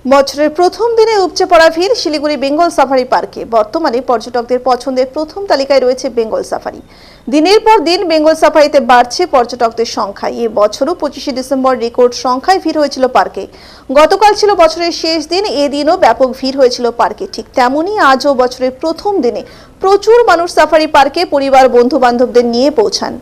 বছরের প্রথম দিনে উপচে পড়া ভিড় শিলিগুড়ি বেঙ্গল সাফারি পার্কে। বর্তমানে পর্যটকদের পছন্দের প্রথম তালিকায় রয়েছে বেঙ্গল সাফারি। দিনের পর দিন বেঙ্গল সাফারিতে বাড়ছে পর্যটকদের সংখ্যা। এই বছরও 25শে ডিসেম্বর রেকর্ড সংখ্যায় ভিড় হয়েছিল পার্কে। গতকাল ছিল বছরের শেষ দিন, এদিনও ব্যাপক ভিড় হয়েছিল পার্কে। ঠিক তেমনই আজও বছরের প্রথম দিনে প্রচুর মানুষ সাফারি পার্কে পরিবার বন্ধু বান্ধবদের নিয়ে পৌঁছান।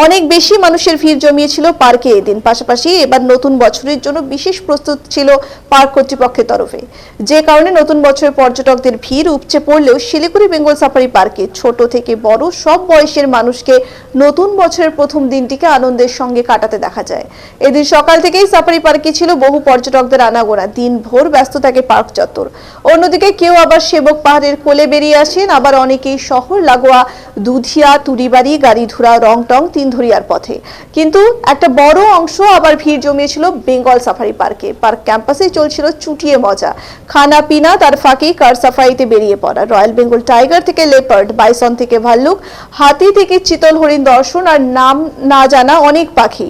অনেক বেশি মানুষের ভিড় জমিয়েছিল পার্কে এদিন। পাশাপাশি এবার নতুন বছরের জন্য বিশেষ প্রস্তুত ছিল পার্ক কর্তৃপক্ষের তরফে, যে কারণে নতুন বছরের পর্যটকদের ভিড় উপচে পড়লেও শিলিগুড়ি বেঙ্গল সাফারি পার্কে ছোট থেকে বড় সব বয়সের মানুষকে নতুন বছরের প্রথম দিনটিকে আনন্দের সঙ্গে কাটাতে দেখা যায়। এদিন সকাল থেকেই সাফারি পার্কে ছিল বহু পর্যটকদের আনাগোনা। দিন ভোর ব্যস্ত থাকে পার্ক চত্বর। অন্যদিকে কেউ আবার সেবক পাহাড়ের কোলে বেরিয়ে আসেন, আবার অনেকেই শহর লাগোয়া দুধিয়া, তুরিবাড়ি, গাড়িধুরা, রংটং, তিনধরিয়ার পথে। কিন্তু একটা বড় অংশ আবার ভিড় জমিয়েছিল বেঙ্গল সাফারি পার্কে। পার্ক ক্যাম্পাসে চলছিল চুটিয়ে মজা, খানা পিনা, তার ফাঁকে কার সাফারিতে বেরিয়ে পড়া। রয়্যাল বেঙ্গল টাইগার থেকে লেপার্ড, বাইসন থেকে ভাল্লুক, হাতি থেকে চিতল হরিণ দর্শন আর নাম না জানা অনেক পাখি।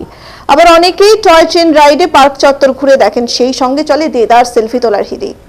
আবার অনেকেই টয় ট্রেন রাইডে পার্ক চত্বর ঘুরে দেখেন। সেই সঙ্গে চলে দেদার সেলফি তোলার হিড়িক।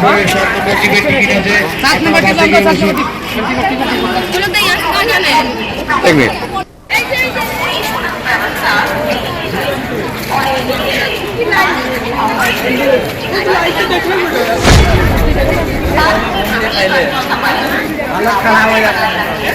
Bye.